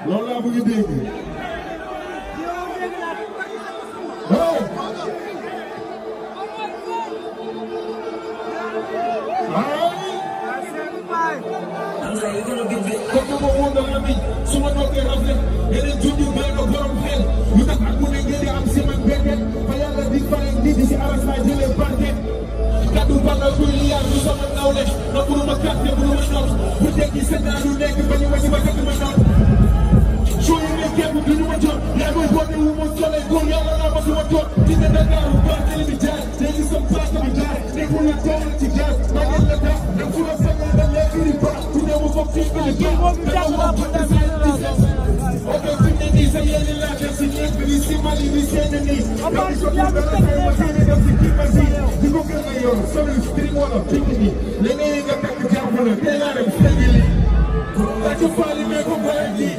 loolu laa bëgg dégg. comme moom moo doon la biñ su ma dootee rafet yeneen junj benn borom xel lu tax ak mu ne ngeen di am si man benn fa yàlla di fay nit di si aras laay jëlee barke kaddu bàngal kuy liyaar du sama nawle na mënuma kàtte mënuma naw bu tekki seen naa lu nekk ba ñu wàcc ba fekk ma naw soo yëgee képp du ñu ma jot yaa koy boote wu ma solee góor yàlla naa ma suma jot di ne Dakar baax na li mi jaar léegi sam paas bi jaar nekkul la toog ci jaar maa ngi la tax dem fu la sañee da léegi di baax ku ne mu foog fii bi jaar ok fi ne nii sa yéene laa def si ñeent bi si Mali bi seen nii yaa ngi soog a dara fay ma seen def si kii ma si di ko gën a yor solo stream wala pink ni leneen nga takk jàpp la tey laa dem fegi li la ci faali ne ko boole nii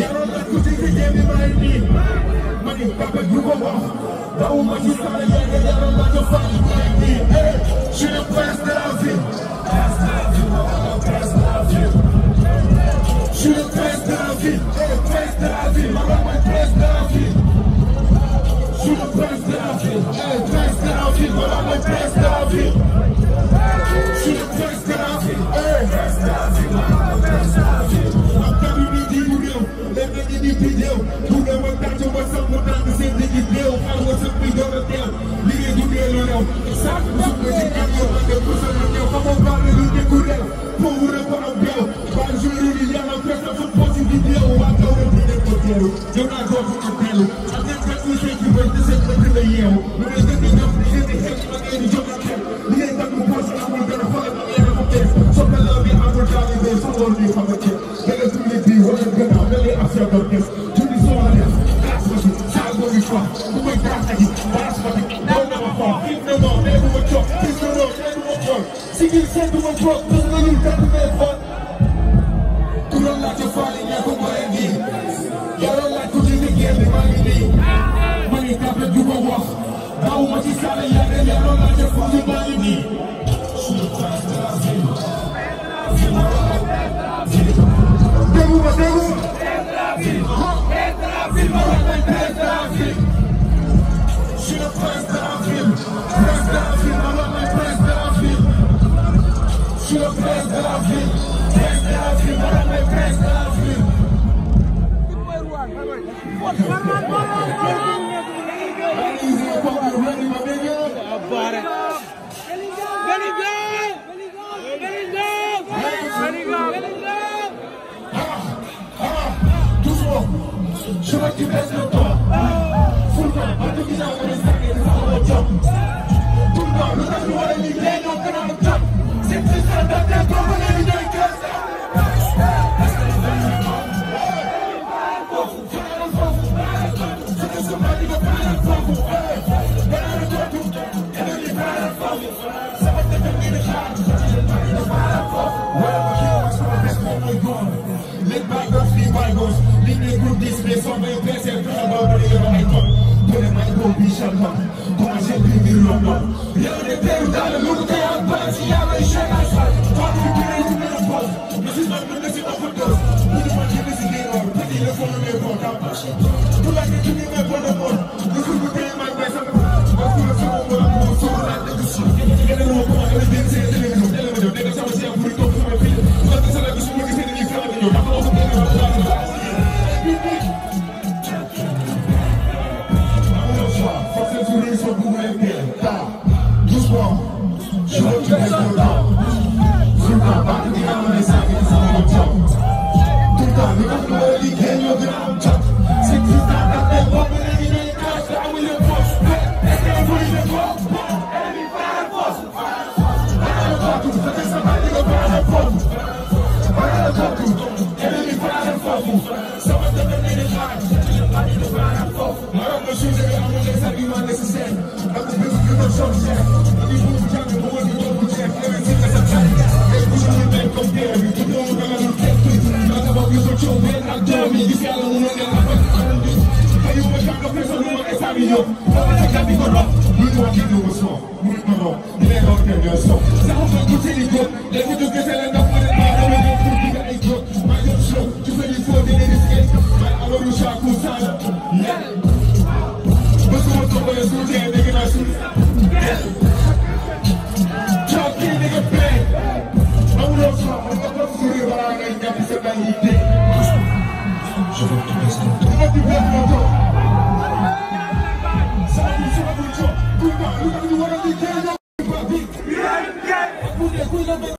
yaroon la tuuti si jéem maa ngi nii ma ni papa du ko wax daw ma ci saala yàgg yaroon la ci faali maa ngi nii je suis le prince de la ville je suis le prince de la ville prince de la ville ma mooy prince de la ville je suis le prince de la ville prince de la ville ma mooy prince de la ville je suis le prince de la ville prince de la ville ma mooy prince de la ville am kàddu ni di bu réew léeg-léeg di vidéo bu ne ma tàcc ma sax mu tàng seen diggi déew xar wa sax bi doon a teew liggéey du dee lu réew sax suuf nga ci kàddu yow nga pusal na teew xamoo baax na lu déggu réew foofu rek ko am beew baa jour yi yàlla fekk fa posi vidéo waa kaw rek di leen ko teeru yow naa doo fu ma teelu ak ngeen kat ñu seen ci bëj te seen bëj la yeewu lu ngay gën di ñam di ngeen di xel ma ngeen di jóg ak xel li ngay kat mu posi amul gën a xoolal ma ngeen ko tees soppaloo bi amul daali bee soxoon ni xam nga tees danga tulli bii wala gën a mel ni ab seen doon des julli soo la def gaas ma si saa boobu fa bu may gaas aji baas ma si daw na ma xool xiif na ma nee du ma jox gis na loo nee du ma xool si ngir seet du ma toog gis nga ñun kat ngay xool tural laa ca faali ñaa ko mbaree nii yàlla laaj ko ci liggéey bi maa ngi nii ma ni kàppe du ko wax daw ma ci saala yàgg yàlla laaj ca faali maa ngi nii déggu ma déggu je suis le prince de la ville prince de la ville ma wax mooy prince de la ville je suis le prince de la ville prince de la ville ma wax mooy prince de la ville je vois que tu baisses le temps full temps ba dugg naa ko ne sànni sax ma jom tout le temps lu tax ñu war a liggéey ñoo gën a am jom c'est plus ça da te ko ba léegi ñooy kër sa know what's wrong. Move my wrong. You ain't gonna get your song. Sound like you take it good. Let me do get it enough for the bar. I'm gonna go through the 8 book. My young show. You ready for the latest game? My Aloru Shakus.